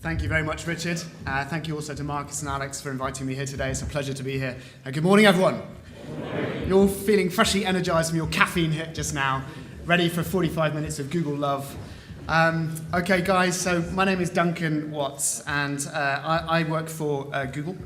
Thank you very much, Richard. Thank you also to Marcus and Alex for inviting me here today. It's a pleasure to be here. Good morning, everyone. Good morning. You're all feeling freshly energized from your caffeine hit just now, ready for 45 minutes of Google love. Okay, guys, so my name is Duncan Watts, and I work for Google.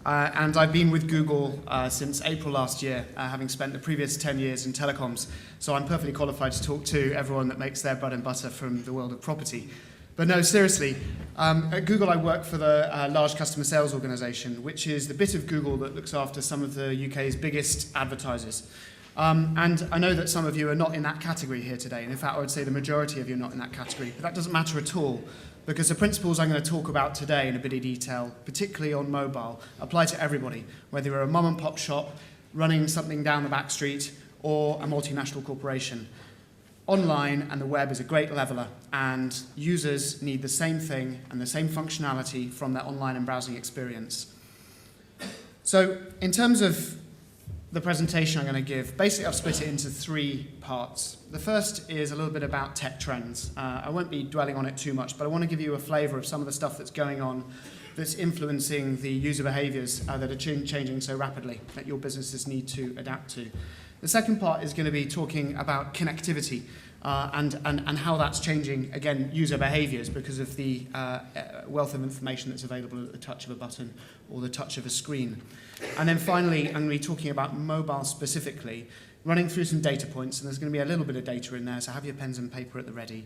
And I've been with Google since April last year, having spent the previous 10 years in telecoms. So I'm perfectly qualified to talk to everyone that makes their bread and butter from the world of property. But no, seriously, at Google I work for the large customer sales organisation, which is the bit of Google that looks after some of the UK's biggest advertisers. And I know that some of you are not in that category here today, and in fact I would say the majority of you are not in that category, but that doesn't matter at all, because the principles I'm going to talk about today in a bit of detail, particularly on mobile, apply to everybody, whether you're a mum and pop shop, running something down the back street, or a multinational corporation. Online and the web is a great leveler, and users need the same thing and the same functionality from their online and browsing experience. So in terms of the presentation I'm going to give, basically I've split it into three parts. The first is a little bit about tech trends. I won't be dwelling on it too much, but I want to give you a flavour of some of the stuff that's going on that's influencing the user behaviours that are changing so rapidly that your businesses need to adapt to. The second part is going to be talking about connectivity and how that's changing, again, user behaviours because of the wealth of information that's available at the touch of a button or the touch of a screen. And then finally, I'm going to be talking about mobile specifically, running through some data points, and there's going to be a little bit of data in there, so have your pens and paper at the ready.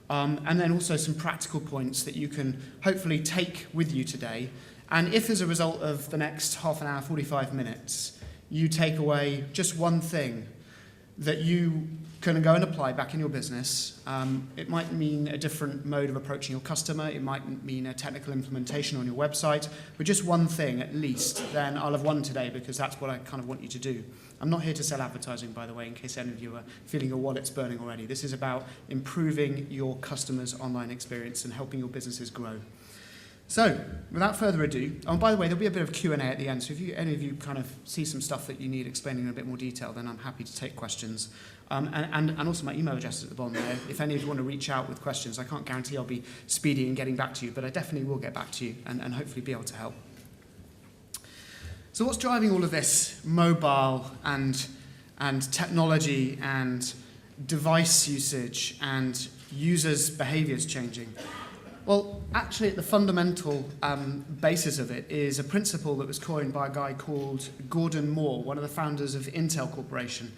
And then also some practical points that you can hopefully take with you today. And if as a result of the next half an hour, 45 minutes, you take away just one thing that you can go and apply back in your business. It might mean a different mode of approaching your customer. It might mean a technical implementation on your website. But just one thing at least, then I'll have won today because that's what I kind of want you to do. I'm not here to sell advertising, by the way, in case any of you are feeling your wallets burning already. This is about improving your customers' online experience and helping your businesses grow. So, without further ado, and by the way, there'll be a bit of Q&A at the end, so if any of you kind of see some stuff that you need explaining in a bit more detail, then I'm happy to take questions. And also my email address is at the bottom there. If any of you want to reach out with questions, I can't guarantee I'll be speedy in getting back to you, but I definitely will get back to you and hopefully be able to help. So what's driving all of this mobile and technology and device usage and users' behaviours changing? Well, actually, at the fundamental basis of it is a principle that was coined by a guy called Gordon Moore, one of the founders of Intel Corporation,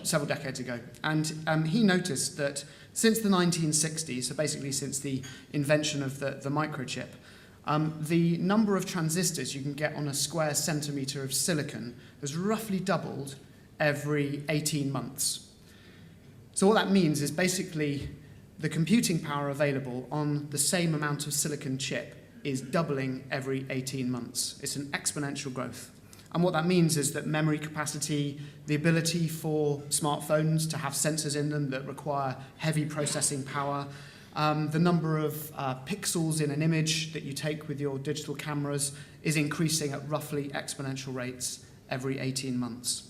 several decades ago. And he noticed that since the 1960s, so basically since the invention of the microchip, the number of transistors you can get on a square centimetre of silicon has roughly doubled every 18 months. So what that means is basically the computing power available on the same amount of silicon chip is doubling every 18 months. It's an exponential growth. And what that means is that memory capacity, the ability for smartphones to have sensors in them that require heavy processing power, the number of pixels in an image that you take with your digital cameras is increasing at roughly exponential rates every 18 months.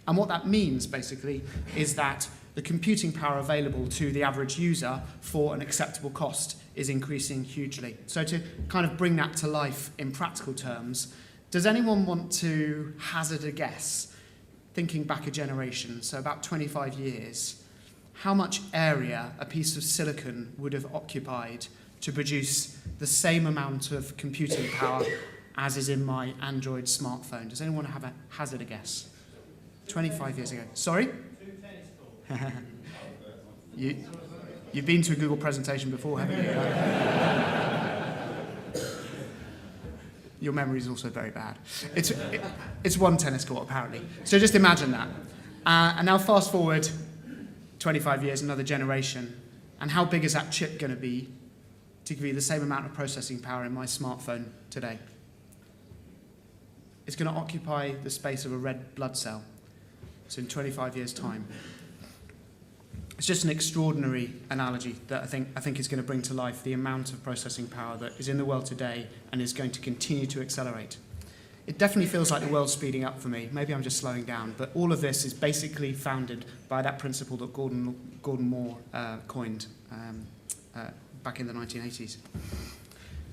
And what that means, basically, is that the computing power available to the average user for an acceptable cost is increasing hugely. So to kind of bring that to life in practical terms, does anyone want to hazard a guess, thinking back a generation, so about 25 years, how much area a piece of silicon would have occupied to produce the same amount of computing power as is in my Android smartphone? Does anyone have a hazard a guess? 25 years ago. Sorry? You've been to a Google presentation before, haven't you? Your memory is also very bad. It's one tennis court, apparently. So just imagine that. And now fast forward 25 years, another generation. And how big is that chip going to be to give you the same amount of processing power in my smartphone today? It's going to occupy the space of a red blood cell. So in 25 years' time. It's just an extraordinary analogy that I think is going to bring to life the amount of processing power that is in the world today and is going to continue to accelerate. It definitely feels like the world's speeding up for me. Maybe I'm just slowing down, but all of this is basically founded by that principle that Gordon Moore coined back in the 1980s.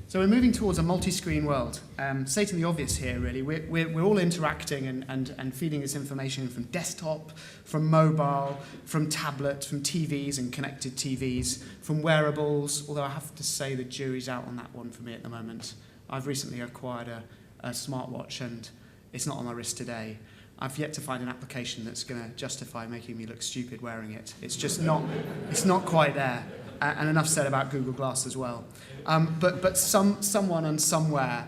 So we're moving towards a multi-screen world. Stating the obvious here, really. We're all interacting and feeding this information from desktop, from mobile, from tablet, from TVs and connected TVs, from wearables, although I have to say the jury's out on that one for me at the moment. I've recently acquired a smartwatch and it's not on my wrist today. I've yet to find an application that's going to justify making me look stupid wearing it. It's just not, it's not quite there. And enough said about Google Glass as well. But someone and somewhere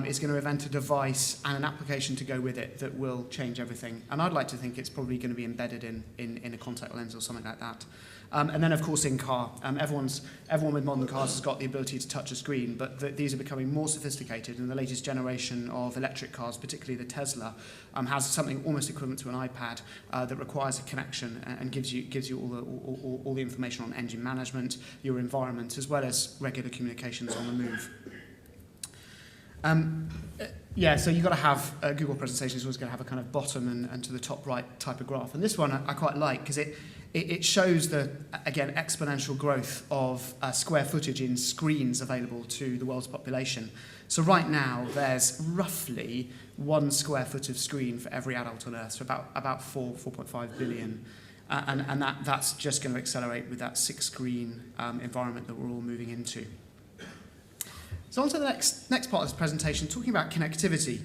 is going to invent a device and an application to go with it that will change everything. And I'd like to think it's probably going to be embedded in a contact lens or something like that. And then, of course, in car. Everyone with modern cars has got the ability to touch a screen, but these are becoming more sophisticated, and the latest generation of electric cars, particularly the Tesla, has something almost equivalent to an iPad that requires a connection and gives you all the information on engine management, your environment, as well as regular communications on the move. So you've got to have Google presentations always going to have a kind of bottom and to the top right type of graph. And this one I quite like because it shows the, again, exponential growth of square footage in screens available to the world's population. So right now there's roughly 1 square foot of screen for every adult on Earth, so about 4.5 billion. And that's just going to accelerate with that 6-screen environment that we're all moving into. So on to the next part of this presentation, talking about connectivity.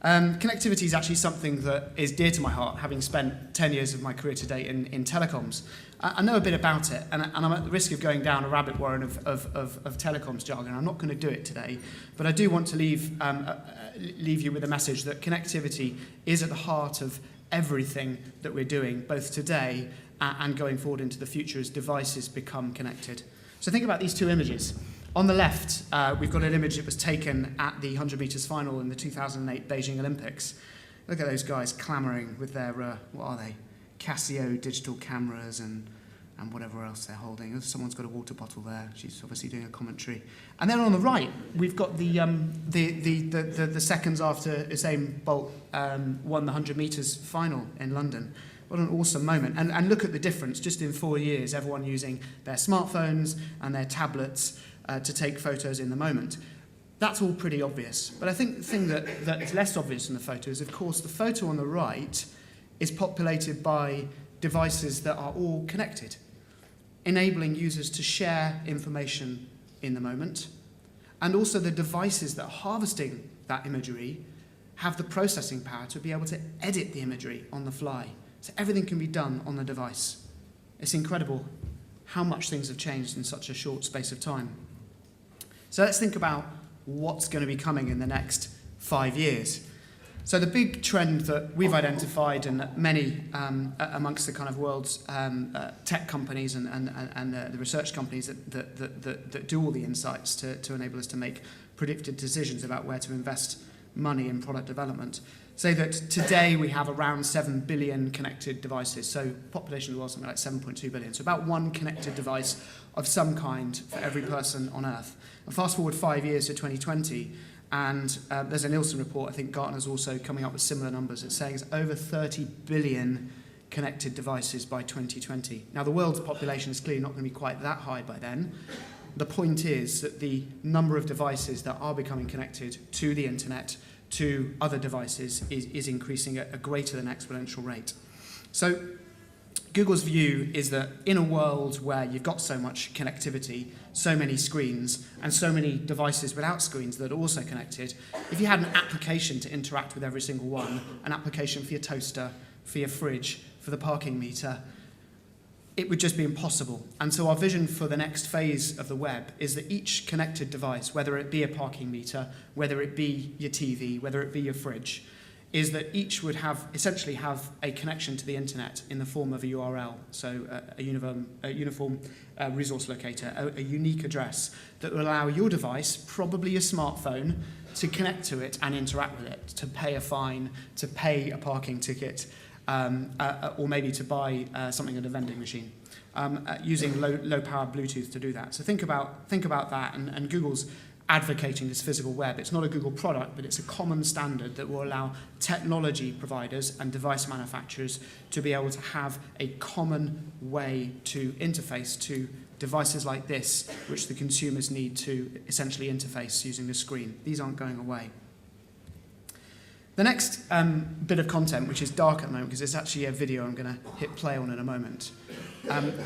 Connectivity is actually something that is dear to my heart, having spent 10 years of my career to date in telecoms. I know a bit about it, and I'm at the risk of going down a rabbit warren of telecoms jargon. I'm not going to do it today, but I do want to leave you with a message that connectivity is at the heart of everything that we're doing, both today and going forward into the future as devices become connected. So think about these two images. On the left, we've got an image that was taken at the 100 metres final in the 2008 Beijing Olympics. Look at those guys clamouring with their, what are they? Casio digital cameras and whatever else they're holding. Someone's got a water bottle there. She's obviously doing a commentary. And then on the right, we've got the seconds after Usain Bolt won the 100 metres final in London. What an awesome moment. And look at the difference. Just in 4 years, everyone using their smartphones and their tablets to take photos in the moment. That's all pretty obvious. But I think the thing that is less obvious in the photo is, of course, the photo on the right is populated by devices that are all connected, enabling users to share information in the moment. And also the devices that are harvesting that imagery have the processing power to be able to edit the imagery on the fly. So everything can be done on the device. It's incredible how much things have changed in such a short space of time. So let's think about what's going to be coming in the next 5 years. So the big trend that we've identified, and that many amongst the kind of world's tech companies and the research companies that do all the insights to enable us to make predicted decisions about where to invest money in product development, say that today we have around 7 billion connected devices. So population of the world is something like 7.2 billion. So about 1 connected device of some kind for every person on Earth. And fast forward 5 years to 2020, and there's a Nielsen report, I think Gartner's also coming up with similar numbers. It's saying it's over 30 billion connected devices by 2020. Now, the world's population is clearly not going to be quite that high by then. The point is that the number of devices that are becoming connected to the internet, to other devices, is increasing at a greater than exponential rate. So Google's view is that in a world where you've got so much connectivity, so many screens, and so many devices without screens that are also connected, if you had an application to interact with every single one, an application for your toaster, for your fridge, for the parking meter, it would just be impossible. And so our vision for the next phase of the web is that each connected device, whether it be a parking meter, whether it be your TV, whether it be your fridge, is that each would essentially have a connection to the internet in the form of a URL, so a uniform resource locator, a unique address that will allow your device, probably your smartphone, to connect to it and interact with it, to pay a fine, to pay a parking ticket, or maybe to buy something at a vending machine, using low-power Bluetooth to do that. So think about that, and Google's advocating this physical web. It's not a Google product, but it's a common standard that will allow technology providers and device manufacturers to be able to have a common way to interface to devices like this, which the consumers need to essentially interface using the screen. These aren't going away. The next bit of content, which is dark at the moment, because it's actually a video I'm going to hit play on in a moment,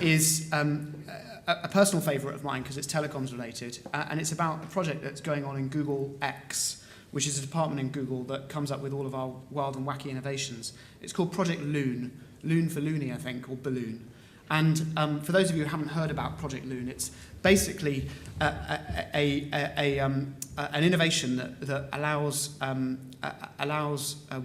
is a personal favourite of mine because it's telecoms related, and it's about a project that's going on in Google X, which is a department in Google that comes up with all of our wild and wacky innovations. It's called Project Loon. Loon for loony, I think, or balloon. And for those of you who haven't heard about Project Loon, it's basically an innovation that allows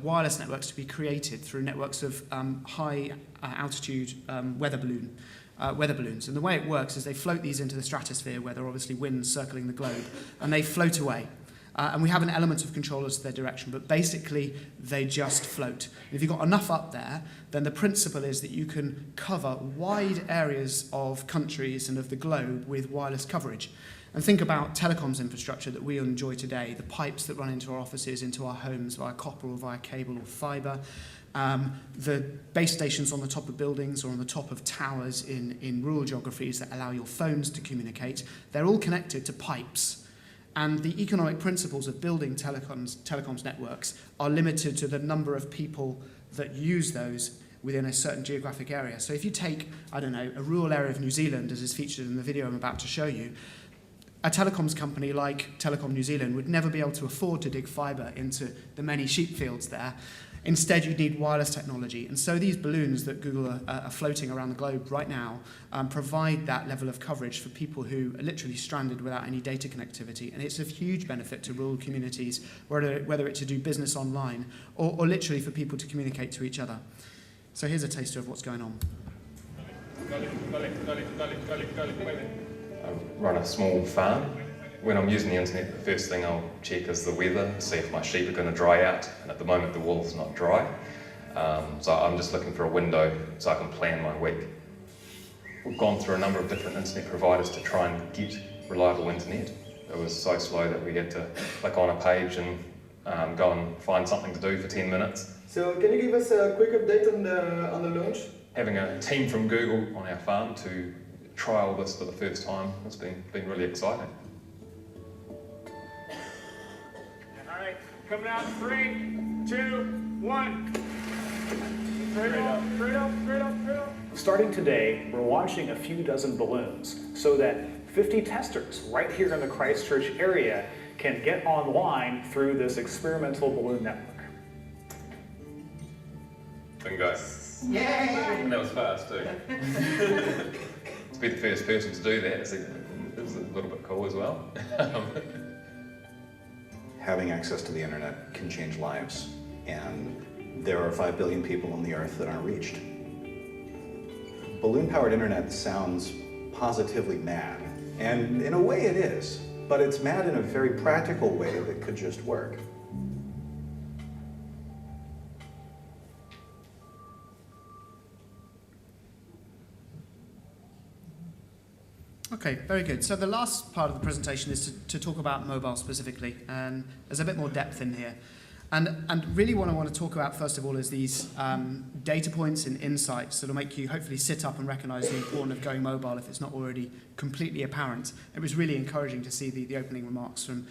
wireless networks to be created through networks of high altitude weather balloons. And the way it works is they float these into the stratosphere where there are obviously winds circling the globe, and they float away. And we have an element of control as to their direction, but basically they just float. And if you've got enough up there, then the principle is that you can cover wide areas of countries and of the globe with wireless coverage. And think about telecoms infrastructure that we enjoy today, the pipes that run into our offices, into our homes via copper or via cable or fibre, the base stations on the top of buildings or on the top of towers in rural geographies that allow your phones to communicate. They're all connected to pipes. And the economic principles of building telecoms networks are limited to the number of people that use those within a certain geographic area. So if you take, I don't know, a rural area of New Zealand, as is featured in the video I'm about to show you, a telecoms company like Telecom New Zealand would never be able to afford to dig fibre into the many sheep fields there. Instead, you'd need wireless technology. And so these balloons that Google are floating around the globe right now provide that level of coverage for people who are literally stranded without any data connectivity. And it's of huge benefit to rural communities, whether it's to do business online or literally for people to communicate to each other. So here's a taster of what's going on. I run a small farm. When I'm using the internet, the first thing I'll check is the weather, see if my sheep are going to dry out, and at the moment the wool's not dry. So I'm just looking for a window so I can plan my week. We've gone through a number of different internet providers to try and get reliable internet. It was so slow that we had to click on a page and go and find something to do for 10 minutes. So can you give us a quick update on the launch? Having a team from Google on our farm to trial this for the first time has been really exciting. Alright, coming out, 3, 2, 1. Straight up. Starting today, we're launching a few dozen balloons so that 50 testers right here in the Christchurch area can get online through this experimental balloon network. Bingo. Yay! And that was fast too. To be the first person to do that is a little bit cool as well. Having access to the internet can change lives, and there are 5 billion people on the earth that aren't reached. Balloon-powered internet sounds positively mad, and in a way it is, but it's mad in a very practical way that could just work. Okay, very good. So the last part of the presentation is to talk about mobile specifically, and there's a bit more depth in here. And really what I want to talk about first of all is these data points and insights that will make you hopefully sit up and recognise the importance of going mobile if it's not already completely apparent. It was really encouraging to see the opening remarks from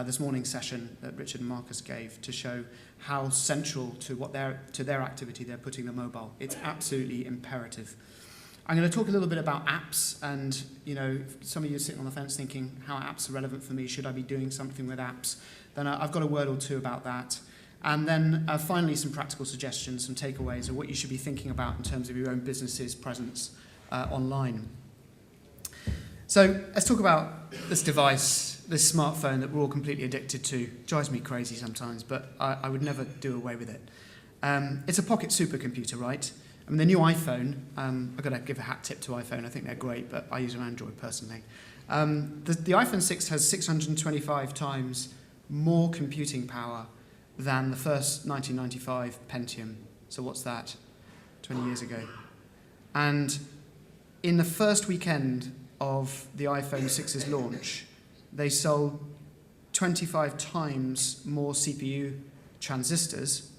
this morning's session that Richard and Marcus gave to show how central to their activity they're putting the mobile. It's absolutely imperative. I'm going to talk a little bit about apps, and some of you are sitting on the fence thinking, how apps are relevant for me, should I be doing something with apps? Then I've got a word or two about that. And then finally some practical suggestions, some takeaways of what you should be thinking about in terms of your own business's presence online. So let's talk about this device, this smartphone that we're all completely addicted to. It drives me crazy sometimes, but I would never do away with it. It's a pocket supercomputer, right? I mean, the new iPhone, I've got to give a hat tip to iPhone. I think they're great, but I use an Android personally. The iPhone 6 has 625 times more computing power than the first 1995 Pentium. So what's that? 20 years ago. And in the first weekend of the iPhone 6's launch, they sold 25 times more CPU transistors.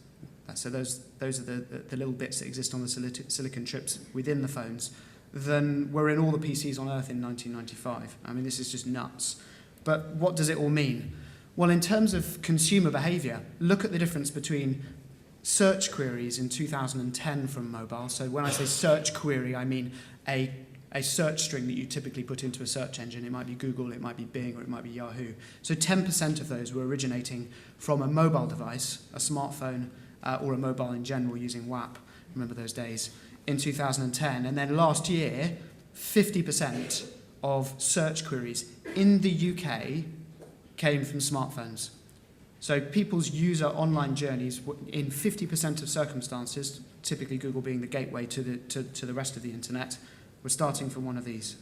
So those are the little bits that exist on the silicon chips within the phones than were in all the PCs on Earth in 1995. I mean, this is just nuts. But what does it all mean? Well, in terms of consumer behavior, look at the difference between search queries in 2010 from mobile. So when I say search query, I mean a search string that you typically put into a search engine. It might be Google, it might be Bing, or it might be Yahoo. So 10% of those were originating from a mobile device, a smartphone, or a mobile in general using WAP. Remember those days, in 2010. And then last year, 50% of search queries in the UK came from smartphones. So people's user online journeys, in 50% of circumstances, typically Google being the gateway to the rest of the internet, were starting from one of these.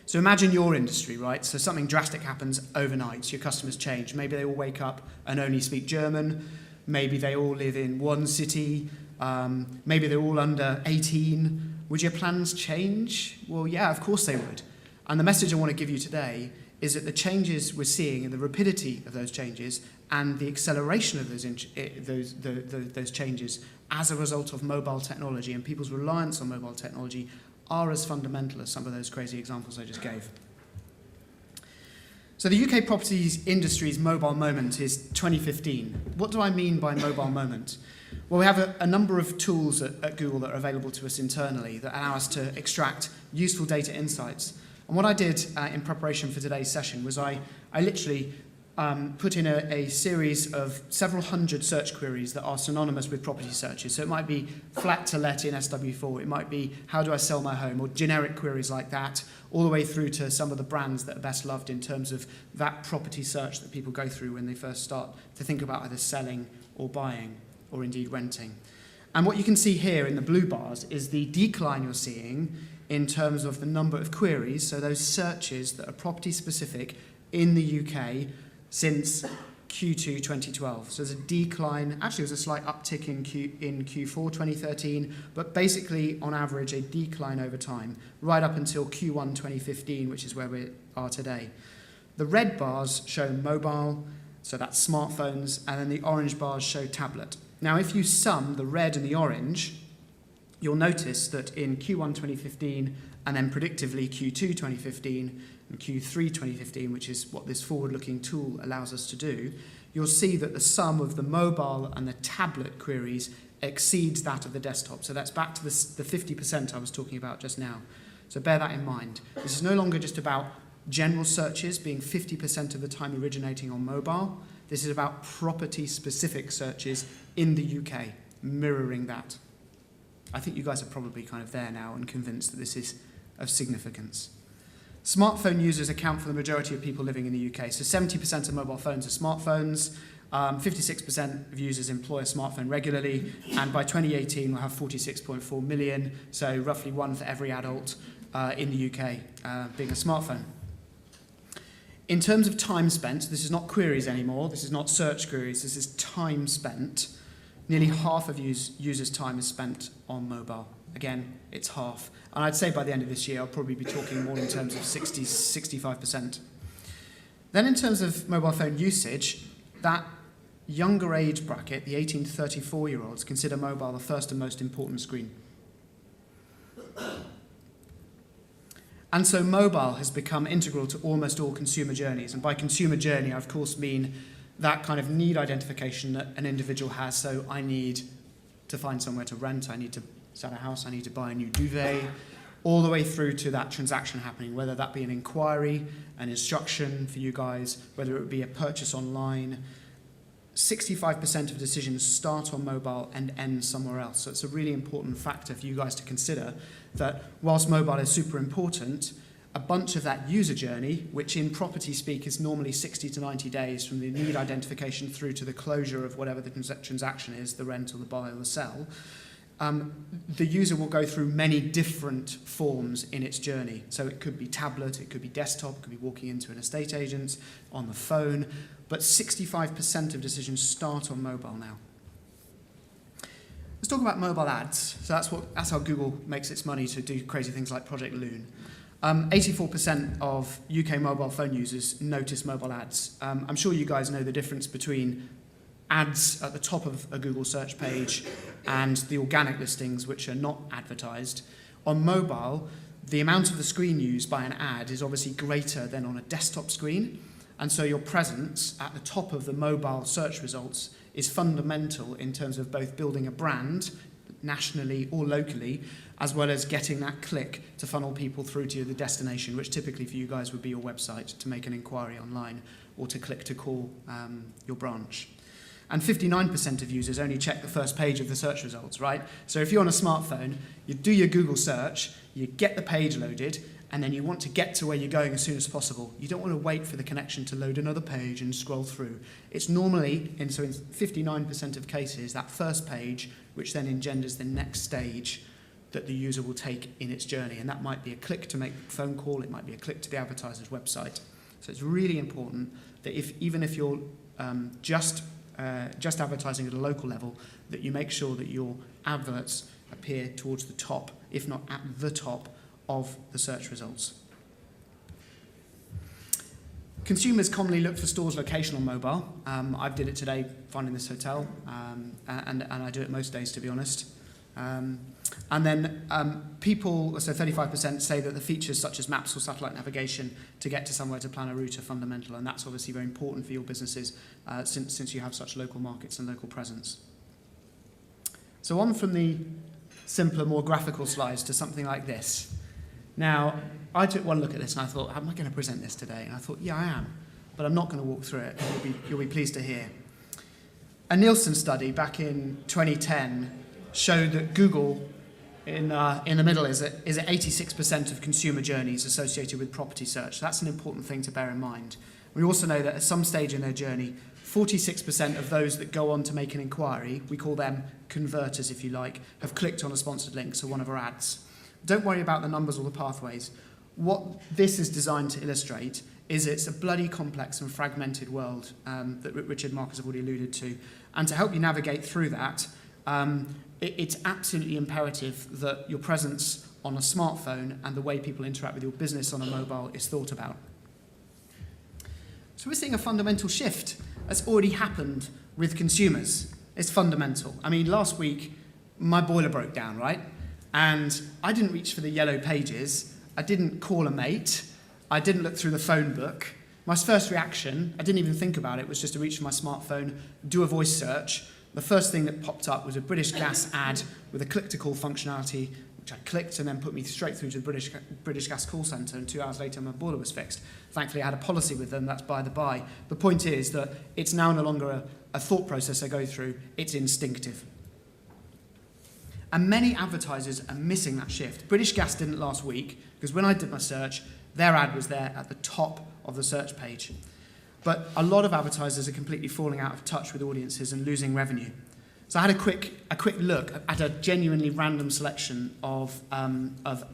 So imagine your industry, right? So something drastic happens overnight. Your customers change. Maybe they all wake up and only speak German. Maybe they all live in one city. Maybe they're all under 18. Would your plans change? Well, yeah, of course they would. And the message I want to give you today is that the changes we're seeing and the rapidity of those changes and the acceleration of those changes as a result of mobile technology and people's reliance on mobile technology are as fundamental as some of those crazy examples I just gave. So the UK properties industry's mobile moment is 2015. What do I mean by mobile moment? Well, we have a number of tools at Google that are available to us internally that allow us to extract useful data insights. And what I did in preparation for today's session was I literally put in a series of several hundred search queries that are synonymous with property searches. So it might be flat to let in SW4, it might be how do I sell my home, or generic queries like that, all the way through to some of the brands that are best loved in terms of that property search that people go through when they first start to think about either selling or buying or indeed renting. And what you can see here in the blue bars is the decline you're seeing in terms of the number of queries, so those searches that are property specific in the UK since Q2 2012. So there's a decline, actually there's a slight uptick in Q4 2013, but basically on average a decline over time, right up until Q1 2015, which is where we are today. The red bars show mobile, so that's smartphones, and then the orange bars show tablet. Now if you sum the red and the orange, you'll notice that in Q1 2015 and then predictively Q2 2015 and Q3 2015, which is what this forward-looking tool allows us to do, you'll see that the sum of the mobile and the tablet queries exceeds that of the desktop. So that's back to the 50% I was talking about just now. So bear that in mind. This is no longer just about general searches being 50% of the time originating on mobile. This is about property-specific searches in the UK, mirroring that. I think you guys are probably kind of there now and convinced that this is of significance. Smartphone users account for the majority of people living in the UK. So 70% of mobile phones are smartphones. 56% of users employ a smartphone regularly. And by 2018, we'll have 46.4 million. So roughly one for every adult in the UK being a smartphone. In terms of time spent, this is not queries anymore. This is not search queries. This is time spent. Nearly half of users' time is spent on mobile. Again, it's half. And I'd say by the end of this year, I'll probably be talking more in terms of 65%. Then in terms of mobile phone usage, that younger age bracket, the 18 to 34-year-olds, consider mobile the first and most important screen. And so mobile has become integral to almost all consumer journeys. And by consumer journey, I of course mean that kind of need identification that an individual has. So I need to find somewhere to rent, I need to sell a house, I need to buy a new duvet, all the way through to that transaction happening, whether that be an inquiry, an instruction for you guys, whether it be a purchase online. 65% of decisions start on mobile and end somewhere else. So it's a really important factor for you guys to consider that whilst mobile is super important, a bunch of that user journey, which in property speak is normally 60 to 90 days from the need identification through to the closure of whatever the transaction is, the rent or the buy or the sell, the user will go through many different forms in its journey. So it could be tablet, it could be desktop, it could be walking into an estate agent, on the phone, but 65% of decisions start on mobile now. Let's talk about mobile ads. So that's how Google makes its money to do crazy things like Project Loon. 84% of UK mobile phone users notice mobile ads. I'm sure you guys know the difference between ads at the top of a Google search page and the organic listings which are not advertised. on mobile, the amount of the screen used by an ad is obviously greater than on a desktop screen. And so your presence at the top of the mobile search results is fundamental in terms of both building a brand nationally or locally, as well as getting that click to funnel people through to the destination, which typically for you guys would be your website to make an inquiry online or to click to call your branch. And 59% of users only check the first page of the search results, right? So if you're on a smartphone, you do your Google search, you get the page loaded, and then you want to get to where you're going as soon as possible. You don't want to wait for the connection to load another page and scroll through. It's normally, in 59% of cases, that first page, which then engenders the next stage that the user will take in its journey. And that might be a click to make a phone call, it might be a click to the advertiser's website. So it's really important that even if you're just advertising at a local level, that you make sure that your adverts appear towards the top, if not at the top, of the search results. Consumers commonly look for stores' location on mobile. I did it today finding this hotel, and I do it most days, to be honest. And then people, so 35% say that the features such as maps or satellite navigation to get to somewhere to plan a route are fundamental, and that's obviously very important for your businesses since you have such local markets and local presence. So on from the simpler, more graphical slides to something like this. Now, I took one look at this and I thought, how am I going to present this today? And I thought, yeah, I am, but I'm not going to walk through it. You'll be pleased to hear. A Nielsen study back in 2010 showed that Google, in the middle, is at 86% of consumer journeys associated with property search. That's an important thing to bear in mind. We also know that at some stage in their journey, 46% of those that go on to make an inquiry, we call them converters if you like, have clicked on a sponsored link, so one of our ads. Don't worry about the numbers or the pathways. What this is designed to illustrate is it's a bloody complex and fragmented world that Richard and Marcus have already alluded to. And to help you navigate through that, it's absolutely imperative that your presence on a smartphone and the way people interact with your business on a mobile is thought about. So we're seeing a fundamental shift that's already happened with consumers. It's fundamental. I mean, last week, my boiler broke down, right? And I didn't reach for the yellow pages. I didn't call a mate. I didn't look through the phone book. My first reaction, I didn't even think about it, was just to reach for my smartphone, do a voice search. The first thing that popped up was a British Gas ad with a click-to-call functionality, which I clicked and then put me straight through to the British Gas call centre, and 2 hours later my boiler was fixed. Thankfully I had a policy with them, that's by the by. The point is that it's now no longer a thought process I go through, it's instinctive. And many advertisers are missing that shift. British Gas didn't last week, because when I did my search, their ad was there at the top of the search page. But a lot of advertisers are completely falling out of touch with audiences and losing revenue. So I had a quick look at a genuinely random selection of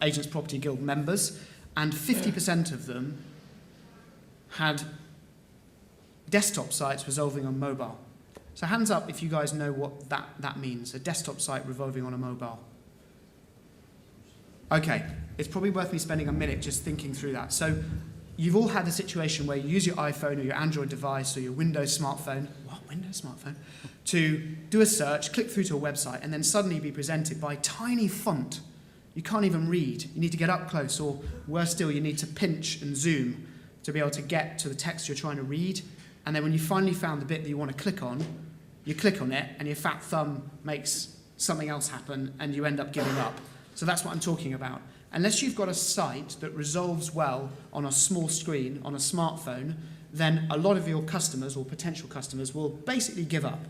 Agents Property Guild members, and 50% of them had desktop sites resolving on mobile. So hands up if you guys know what that means, a desktop site revolving on a mobile. Okay, it's probably worth me spending a minute just thinking through that. So you've all had a situation where you use your iPhone or your Android device or your Windows smartphone, to do a search, click through to a website, and then suddenly be presented by tiny font. You can't even read. You need to get up close, or worse still, you need to pinch and zoom to be able to get to the text you're trying to read. And then when you finally found the bit that you want to click on, you click on it, and your fat thumb makes something else happen, and you end up giving up. So that's what I'm talking about. Unless you've got a site that resolves well on a small screen, on a smartphone, then a lot of your customers or potential customers will basically give up.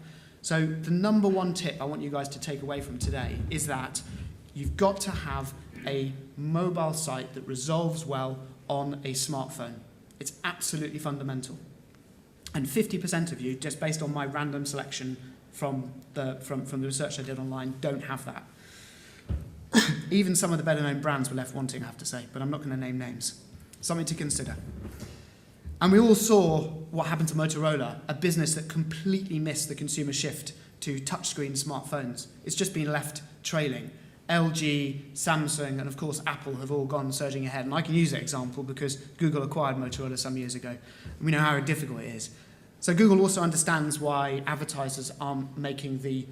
So the number one tip I want you guys to take away from today is that you've got to have a mobile site that resolves well on a smartphone. It's absolutely fundamental. And 50% of you, just based on my random selection from the research I did online, don't have that. Even some of the better known brands were left wanting, I have to say, but I'm not going to name names. Something to consider. And we all saw what happened to Motorola, a business that completely missed the consumer shift to touchscreen smartphones. It's just been left trailing. LG, Samsung, and of course Apple have all gone surging ahead. And I can use that example because Google acquired Motorola some years ago. And we know how difficult it is. So Google also understands why advertisers aren't making the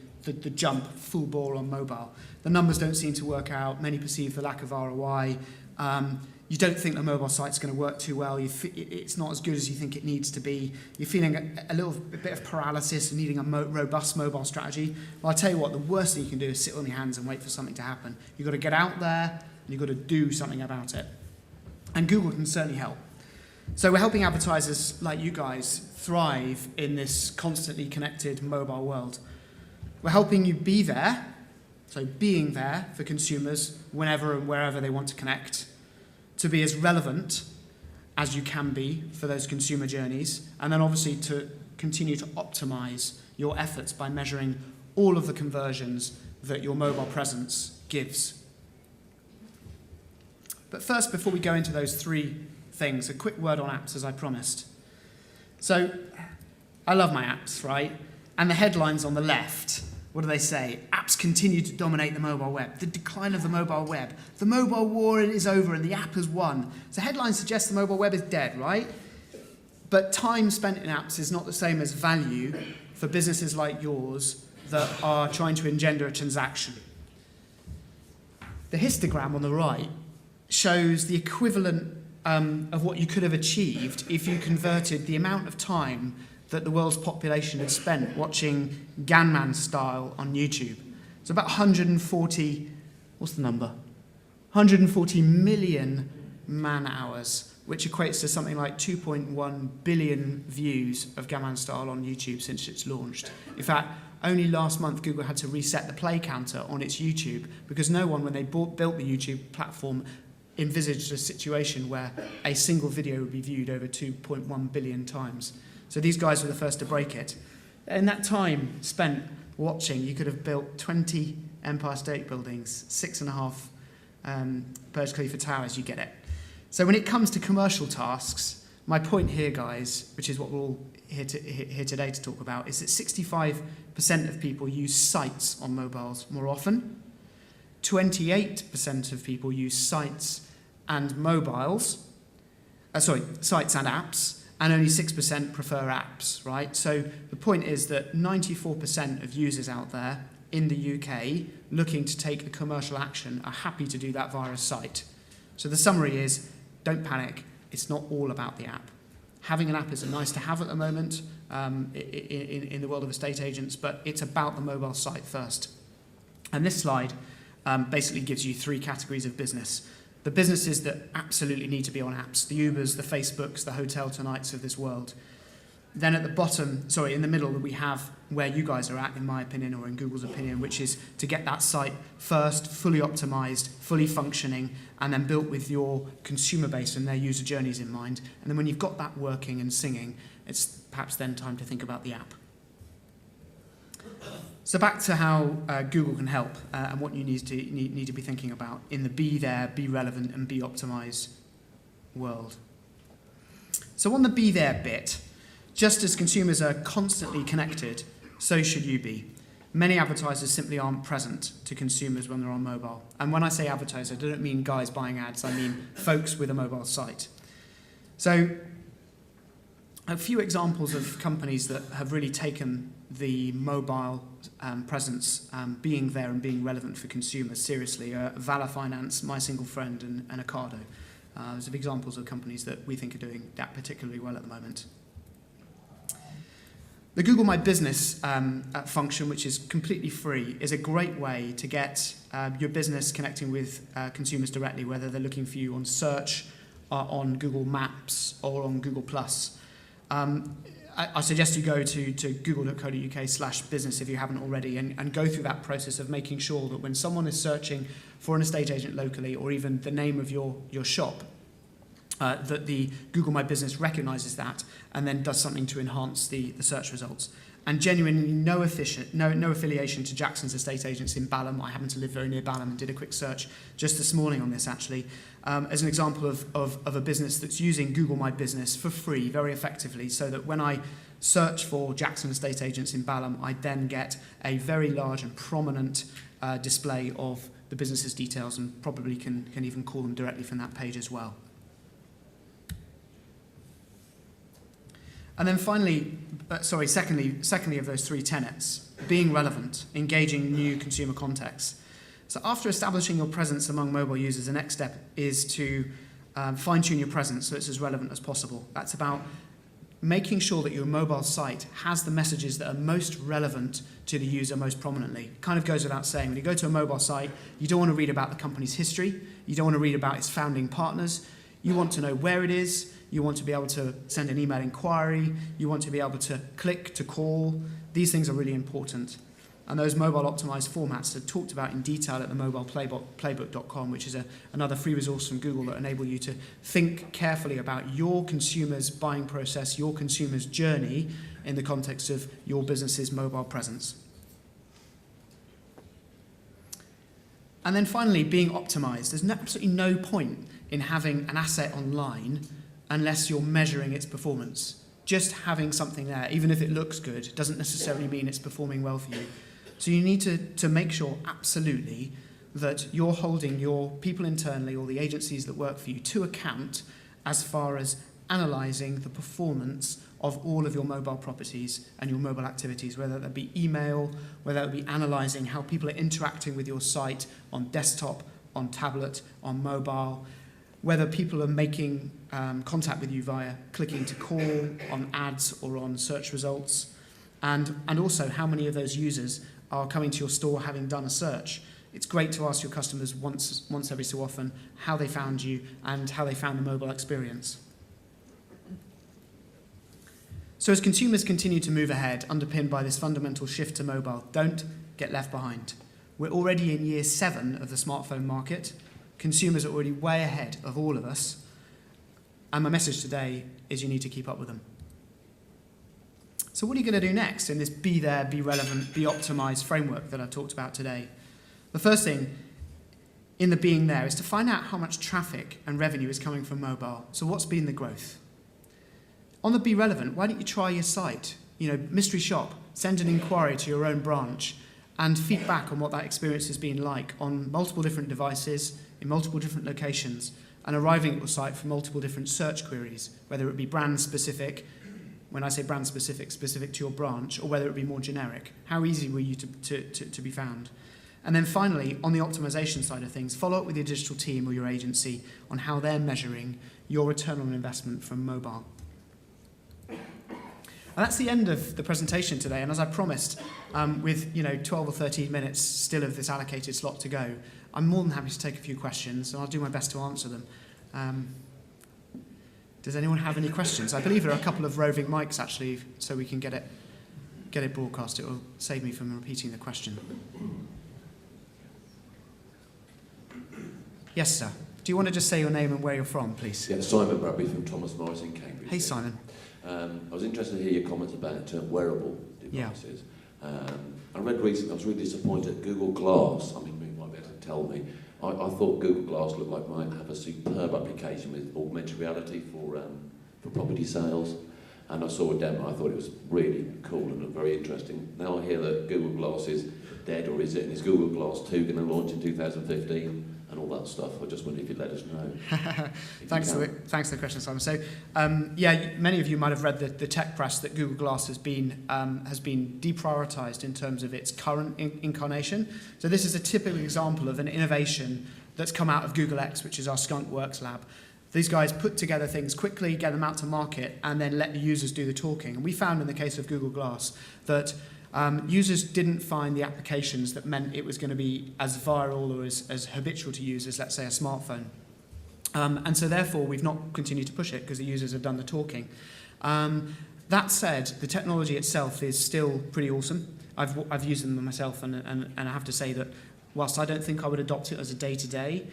jump full bore on mobile. The numbers don't seem to work out. Many perceive the lack of ROI. You don't think the mobile site's going to work too well. It's not as good as you think it needs to be. You're feeling a bit of paralysis and needing a robust mobile strategy. Well, I'll tell you what, the worst thing you can do is sit on your hands and wait for something to happen. You've got to get out there and you've got to do something about it. And Google can certainly help. So we're helping advertisers like you guys thrive in this constantly connected mobile world. We're helping you be there, so being there for consumers whenever and wherever they want to connect, to be as relevant as you can be for those consumer journeys, and then obviously to continue to optimize your efforts by measuring all of the conversions that your mobile presence gives. But first, before we go into those three things, a quick word on apps, as I promised. So, I love my apps, right? And the headlines on the left, what do they say? Apps continue to dominate the mobile web. The decline of the mobile web. The mobile war is over and the app has won. So headlines suggest the mobile web is dead, right? But time spent in apps is not the same as value for businesses like yours that are trying to engender a transaction. The histogram on the right shows the equivalent of what you could have achieved if you converted the amount of time that the world's population had spent watching Gangnam Style on YouTube. It's about 140, what's the number? 140 million man-hours, which equates to something like 2.1 billion views of Gangnam Style on YouTube since it's launched. In fact, only last month Google had to reset the play counter on its YouTube because no one, when they built the YouTube platform, envisaged a situation where a single video would be viewed over 2.1 billion times. So these guys were the first to break it. In that time spent watching, you could have built 20 Empire State Buildings, 6.5 Burj Khalifa Towers, you get it. So when it comes to commercial tasks, my point here, guys, which is what we're all here today to talk about, is that 65% of people use sites on mobiles more often. 28% of people use sites and mobiles, sites and apps, and only 6% prefer apps, right? So the point is that 94% of users out there in the UK looking to take a commercial action are happy to do that via a site. So the summary is, don't panic, it's not all about the app. Having an app is a nice to have at the moment in the world of estate agents, but it's about the mobile site first. And this slide basically gives you three categories of business. The businesses that absolutely need to be on apps, the Ubers, the Facebooks, the Hotel Tonights of this world. Then at the bottom, in the middle, we have where you guys are at, in my opinion, or in Google's opinion, which is to get that site first, fully optimized, fully functioning, and then built with your consumer base and their user journeys in mind. And then when you've got that working and singing, it's perhaps then time to think about the app. So back to how Google can help and what you need to be thinking about in the be there, be relevant, and be optimized world. So on the be there bit, just as consumers are constantly connected, so should you be. Many advertisers simply aren't present to consumers when they're on mobile. And when I say advertiser, I don't mean guys buying ads, I mean folks with a mobile site. So a few examples of companies that have really taken the mobile presence, being there and being relevant for consumers seriously are Valor Finance, My Single Friend, and Ocado. Those are examples of companies that we think are doing that particularly well at the moment. The Google My Business function, which is completely free, is a great way to get your business connecting with consumers directly, whether they're looking for you on search, on Google Maps, or on Google+. I suggest you go to google.co.uk/business if you haven't already and go through that process of making sure that when someone is searching for an estate agent locally or even the name of your shop, that the Google My Business recognises that and then does something to enhance the search results. And genuinely no affiliation to Jackson's estate agents in Balham. I happen to live very near Balham and did a quick search just this morning on this actually, as an example of a business that's using Google My Business for free very effectively, so that when I search for Jackson estate agents in Balham, I then get a very large and prominent display of the business's details and probably can even call them directly from that page as well. And then finally, secondly of those three tenets, being relevant, engaging new consumer contexts. So after establishing your presence among mobile users, the next step is to fine-tune your presence so it's as relevant as possible. That's about making sure that your mobile site has the messages that are most relevant to the user most prominently. It kind of goes without saying, when you go to a mobile site, you don't want to read about the company's history, you don't want to read about its founding partners, you want to know where it is, you want to be able to send an email inquiry, you want to be able to click to call. These things are really important. And those mobile optimized formats are talked about in detail at the mobileplaybook.com, which is another free resource from Google that enable you to think carefully about your consumer's buying process, your consumer's journey in the context of your business's mobile presence. And then finally, being optimized. There's absolutely no point in having an asset online unless you're measuring its performance. Just having something there, even if it looks good, doesn't necessarily mean it's performing well for you. So you need to make sure absolutely that you're holding your people internally or the agencies that work for you to account as far as analysing the performance of all of your mobile properties and your mobile activities, whether that be email, whether that be analysing how people are interacting with your site on desktop, on tablet, on mobile, whether people are making contact with you via clicking to call, on ads or on search results, and also how many of those users are coming to your store having done a search. It's great to ask your customers once every so often how they found you and how they found the mobile experience. So as consumers continue to move ahead, underpinned by this fundamental shift to mobile, don't get left behind. We're already in year 7 of the smartphone market. Consumers are already way ahead of all of us. And my message today is you need to keep up with them. So what are you going to do next in this be there, be relevant, be optimized framework that I've talked about today? The first thing in the being there is to find out how much traffic and revenue is coming from mobile. So what's been the growth? On the be relevant, why don't you try your site? Mystery shop, send an inquiry to your own branch and feedback on what that experience has been like on multiple different devices, in multiple different locations, and arriving at your site from multiple different search queries, whether it be brand specific, when I say brand specific, specific to your branch, or whether it be more generic. How easy were you to be found? And then finally, on the optimization side of things, follow up with your digital team or your agency on how they're measuring your return on investment from mobile. And that's the end of the presentation today. And as I promised, with 12 or 13 minutes still of this allocated slot to go, I'm more than happy to take a few questions, and I'll do my best to answer them. Does anyone have any questions? I believe there are a couple of roving mics, actually, so we can get it broadcast. It will save me from repeating the question. Yes, sir. Do you want to just say your name and where you're from, please? Yeah, Simon Bradbury from Thomas Morris in Cambridge. Hey, Simon. I was interested to hear your comments about wearable devices. I read recently, I was really disappointed at Google Glass. I mean, you might be able to tell me. I thought Google Glass looked like it might have a superb application with augmented reality for property sales. And I saw a demo, I thought it was really cool and very interesting. Now I hear that Google Glass is dead, or is it? And is Google Glass 2 going to launch in 2015? And all that stuff. I just wondered if you'd let us know. Thanks for the question, Simon. So, many of you might have read the tech press that Google Glass has been deprioritized in terms of its current incarnation. So this is a typical example of an innovation that's come out of Google X, which is our Skunk Works lab. These guys put together things quickly, get them out to market, and then let the users do the talking. And we found in the case of Google Glass that users didn't find the applications that meant it was going to be as viral or as habitual to use as, let's say, a smartphone. And so therefore, we've not continued to push it because the users have done the talking. That said, the technology itself is still pretty awesome. I've used them myself, and I have to say that whilst I don't think I would adopt it as a day-to-day,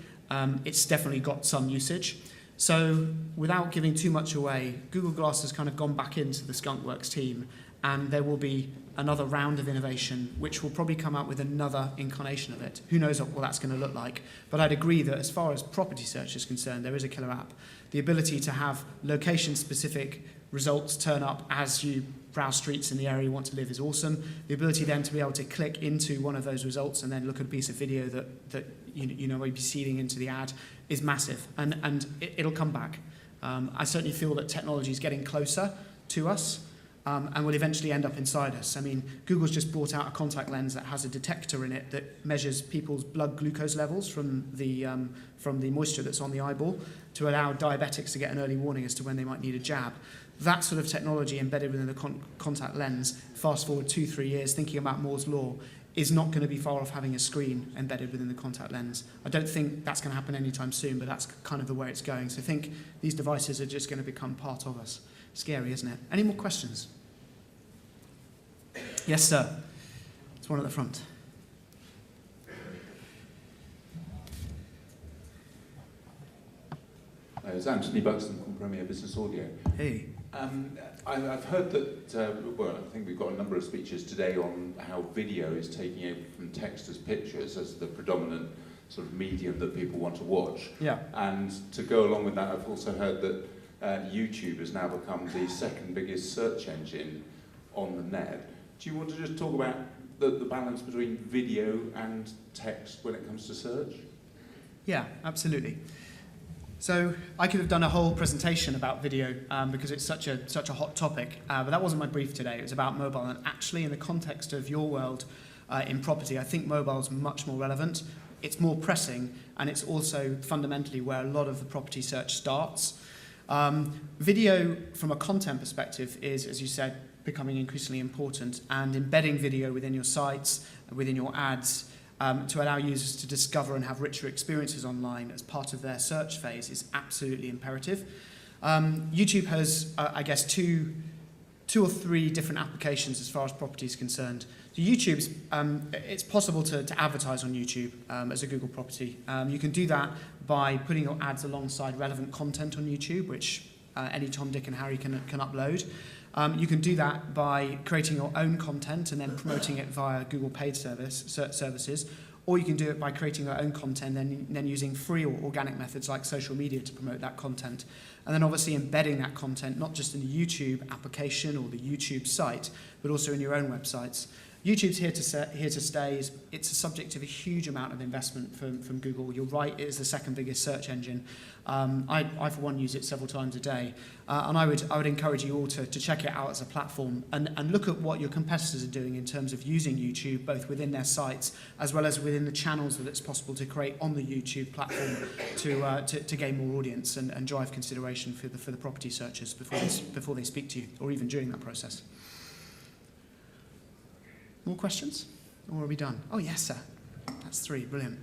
it's definitely got some usage. So without giving too much away, Google Glass has kind of gone back into the Skunk Works team, and there will be another round of innovation which will probably come out with another incarnation of it. Who knows what that's going to look like. But I'd agree that as far as property search is concerned, there is a killer app. The ability to have location-specific results turn up as you browse streets in the area you want to live is awesome. The ability then to be able to click into one of those results and then look at a piece of video that may be seeding into the ad is massive, and it'll come back. I certainly feel that technology is getting closer to us. and will eventually end up inside us. I mean, Google's just brought out a contact lens that has a detector in it that measures people's blood glucose levels from the moisture that's on the eyeball to allow diabetics to get an early warning as to when they might need a jab. That sort of technology embedded within the contact lens, fast forward 2-3 years, thinking about Moore's Law, is not going to be far off having a screen embedded within the contact lens. I don't think that's going to happen anytime soon, but that's kind of the way it's going. So I think these devices are just going to become part of us. Scary, isn't it? Any more questions? Yes, sir. There's one at the front. It's Anthony Buxton from Premier Business Audio. Hey. I've heard that, well, I think we've got a number of speeches today on how video is taking over from text as pictures as the predominant sort of medium that people want to watch. Yeah. And to go along with that, I've also heard that YouTube has now become the second biggest search engine on the net. Do you want to just talk about the balance between video and text when it comes to search? Yeah, absolutely. So I could have done a whole presentation about video because it's such a hot topic, but that wasn't my brief today. It was about mobile, and actually in the context of your world in property, I think mobile is much more relevant. It's more pressing, and it's also fundamentally where a lot of the property search starts. Video, from a content perspective, is, as you said, becoming increasingly important, and embedding video within your sites, within your ads, to allow users to discover and have richer experiences online as part of their search phase is absolutely imperative. YouTube has, I guess, two or three different applications as far as property is concerned. So YouTube's, it's possible to advertise on YouTube as a Google property. You can do that by putting your ads alongside relevant content on YouTube, which any Tom, Dick and Harry can upload. You can do that by creating your own content and then promoting it via Google paid services, or you can do it by creating your own content and then using free or organic methods like social media to promote that content. And then obviously embedding that content not just in the YouTube application or the YouTube site, but also in your own websites. YouTube's here to stay. It's a subject of a huge amount of investment from Google. You're right, it is the second biggest search engine. I for one, use it several times a day. And I would encourage you all to check it out as a platform and look at what your competitors are doing in terms of using YouTube, both within their sites as well as within the channels that it's possible to create on the YouTube platform to gain more audience and drive consideration for the property searchers before they speak to you, or even during that process. More questions? Or are we done? Oh, yes, sir. That's 3. Brilliant.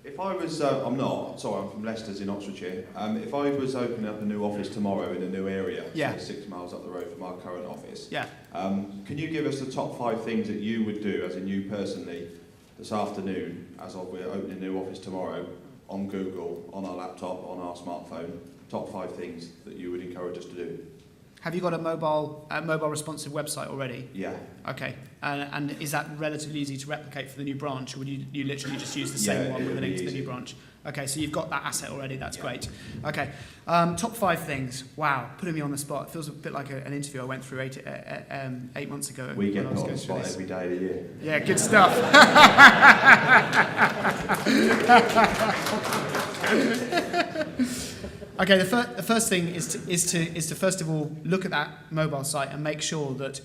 If I was, I'm from Leicester's in Oxfordshire. If I was opening up a new office tomorrow in a new area, yeah, say 6 miles up the road from our current office, yeah, can you give us the top 5 things that you would do, as in you personally, this afternoon, as of we're opening a new office tomorrow, on Google, on our laptop, on our smartphone, top 5 things that you would encourage us to do? Have you got a mobile responsive website already? Yeah. Okay. And is that relatively easy to replicate for the new branch, or would you literally just use the same one with a link to the new branch? Okay, so you've got that asset already. That's great. Okay. Top 5 things. Wow, putting me on the spot. It feels a bit like an interview I went through 8 months ago. We get put on the spot every day of the year. Yeah, good stuff. Okay, the first thing is to first of all look at that mobile site and make sure that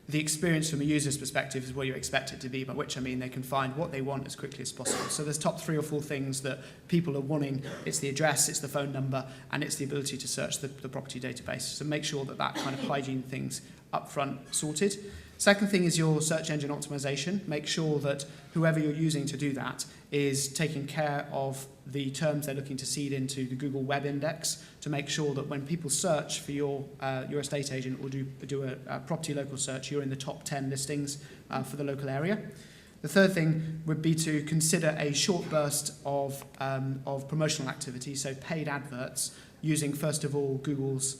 the experience from a user's perspective is where you expect it to be, by which I mean they can find what they want as quickly as possible. So there's top 3 or 4 things that people are wanting. It's the address, it's the phone number, and it's the ability to search the property database. So make sure that kind of hygiene thing's up front sorted. Second thing is your search engine optimization. Make sure that whoever you're using to do that is taking care of the terms they're looking to seed into the Google Web Index, to make sure that when people search for your estate agent or do a property local search, you're in the top 10 listings for the local area. The third thing would be to consider a short burst of promotional activity, so paid adverts, using first of all Google's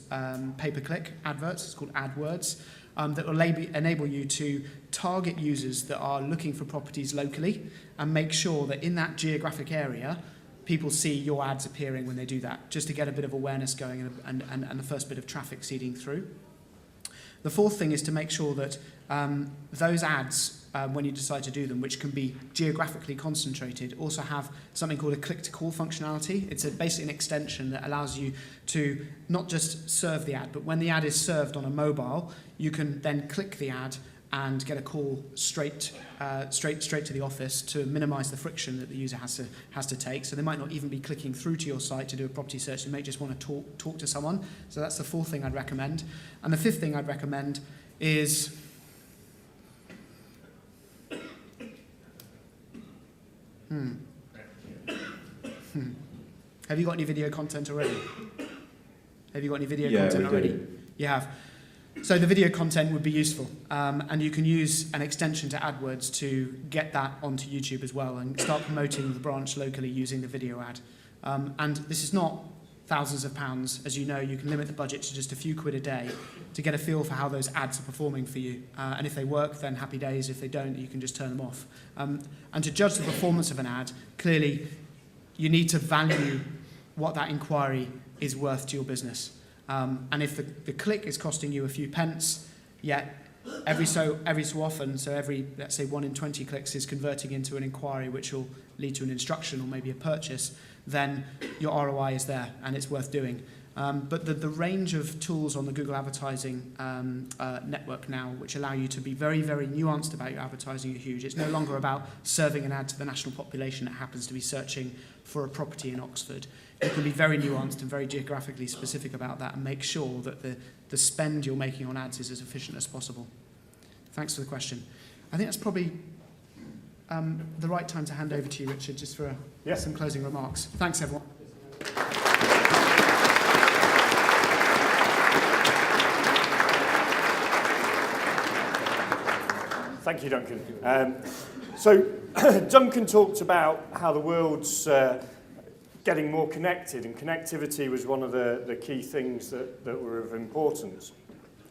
pay-per-click adverts. It's called AdWords. That will enable you to target users that are looking for properties locally and make sure that in that geographic area, people see your ads appearing when they do that, just to get a bit of awareness going and the first bit of traffic seeding through. The fourth thing is to make sure that those ads when you decide to do them, which can be geographically concentrated, also have something called a click-to-call functionality. It's basically an extension that allows you to not just serve the ad, but when the ad is served on a mobile, you can then click the ad and get a call straight to the office to minimise the friction that the user has to take. So they might not even be clicking through to your site to do a property search. They may just want to talk to someone. So that's the fourth thing I'd recommend. And the fifth thing I'd recommend is Have you got any video content already? Have you got any video content already? Do. You have. So the video content would be useful, and you can use an extension to AdWords to get that onto YouTube as well and start promoting the branch locally using the video ad. And this is not thousands of pounds. As you know, you can limit the budget to just a few quid a day to get a feel for how those ads are performing for you. And if they work, then happy days. If they don't, you can just turn them off. And to judge the performance of an ad, clearly you need to value what that inquiry is worth to your business. And if the click is costing you a few pence, yet every so often, so every, let's say 1 in 20 clicks is converting into an inquiry which will lead to an instruction or maybe a purchase, then your ROI is there and it's worth doing. But the range of tools on the Google advertising network now, which allow you to be very, very nuanced about your advertising, are huge. It's no longer about serving an ad to the national population that happens to be searching for a property in Oxford. You can be very nuanced and very geographically specific about that and make sure that the spend you're making on ads is as efficient as possible. Thanks for the question. I think that's probably the right time to hand over to you, Richard, just for some closing remarks. Thanks, everyone. Thank you, Duncan. So Duncan talked about how the world's getting more connected, and connectivity was one of the key things that were of importance.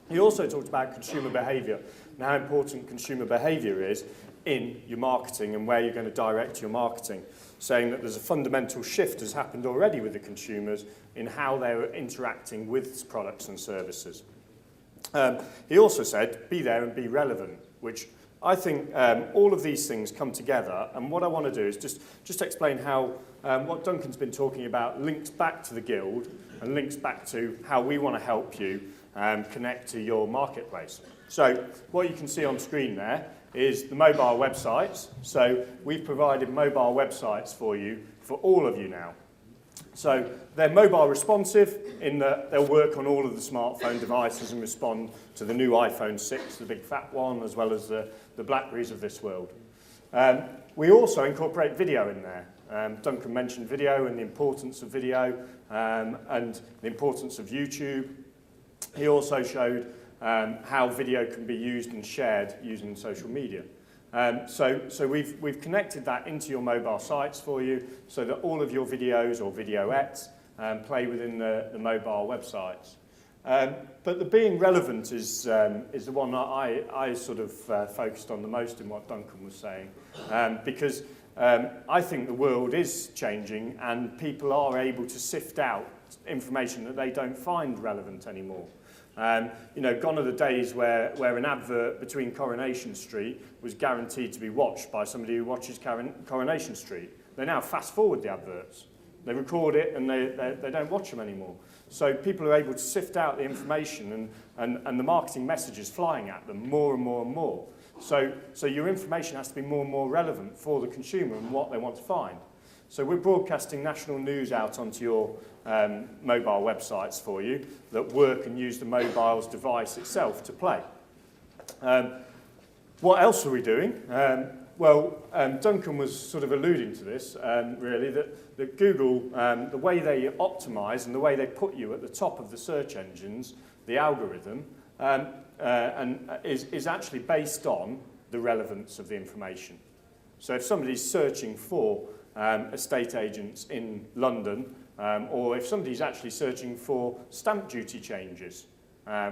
He also talked about consumer behaviour and how important consumer behaviour is in your marketing and where you're going to direct your marketing, saying that there's a fundamental shift has happened already with the consumers in how they're interacting with products and services. He also said, be there and be relevant, which I think all of these things come together, and what I want to do is just explain how what Duncan's been talking about links back to the Guild and links back to how we want to help you connect to your marketplace. So what you can see on screen there is the mobile websites. So we've provided mobile websites for you, for all of you now. So they're mobile responsive in that they'll work on all of the smartphone devices and respond to the new iPhone 6, the big fat one, as well as the Blackberries of this world. We also incorporate video in there. Duncan mentioned video and the importance of video and the importance of YouTube. He also showed how video can be used and shared using social media. So we've connected that into your mobile sites for you so that all of your videos or videoettes play within the mobile websites. But the being relevant is the one that I sort of focused on the most in what Duncan was saying, because I think the world is changing and people are able to sift out information that they don't find relevant anymore. You know, gone are the days where an advert between Coronation Street was guaranteed to be watched by somebody who watches Coronation Street. They now fast forward the adverts. They record it and they don't watch them anymore. So people are able to sift out the information and the marketing messages flying at them more and more and more. So your information has to be more and more relevant for the consumer and what they want to find. So we're broadcasting national news out onto your mobile websites for you that work and use the mobile's device itself to play. What else are we doing? Duncan was sort of alluding to this, really, that Google, the way they optimize and the way they put you at the top of the search engines, the algorithm, is actually based on the relevance of the information. So if somebody's searching for estate agents in London, or if somebody's actually searching for stamp duty changes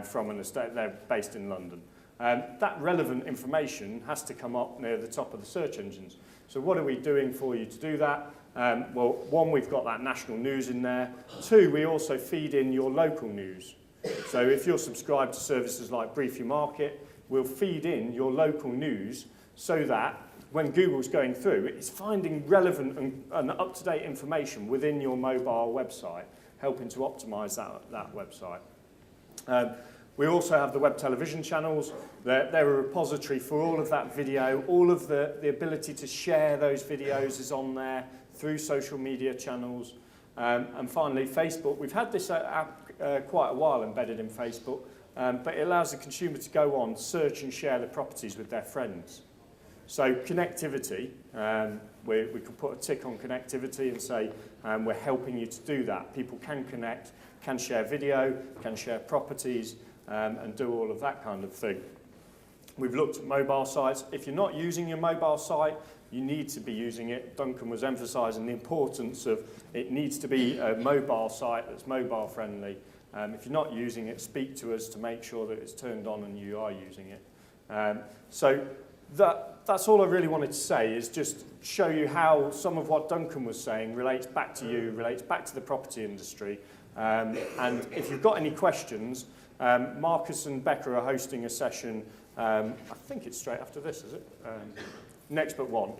from an estate, they're based in London, that relevant information has to come up near the top of the search engines. So what are we doing for you to do that? Well, one, we've got that national news in there. Two, we also feed in your local news. So if you're subscribed to services like Brief Your Market, we'll feed in your local news so that when Google's going through, it's finding relevant and up-to-date information within your mobile website, helping to optimize that website. We also have the web television channels. They're a repository for all of that video. All of the ability to share those videos is on there through social media channels. And finally, Facebook. We've had this app quite a while embedded in Facebook, but it allows the consumer to go on, search and share the properties with their friends. So connectivity, we could put a tick on connectivity and say we're helping you to do that. People can connect, can share video, can share properties, and do all of that kind of thing. We've looked at mobile sites. If you're not using your mobile site, you need to be using it. Duncan was emphasising the importance of it needs to be a mobile site that's mobile friendly. If you're not using it, speak to us to make sure that it's turned on and you are using it. So that's all I really wanted to say, is just show you how some of what Duncan was saying relates back to you, relates back to the property industry. And if you've got any questions, Marcus and Becca are hosting a session, I think it's straight after this, is it? Next but one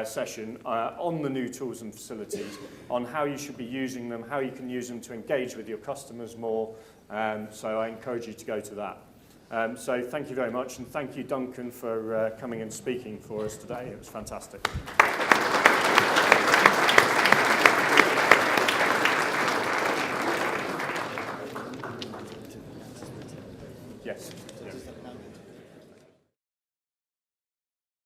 session on the new tools and facilities, on how you should be using them, how you can use them to engage with your customers more. So I encourage you to go to that. So thank you very much, and thank you, Duncan, for coming and speaking for us today. It was fantastic.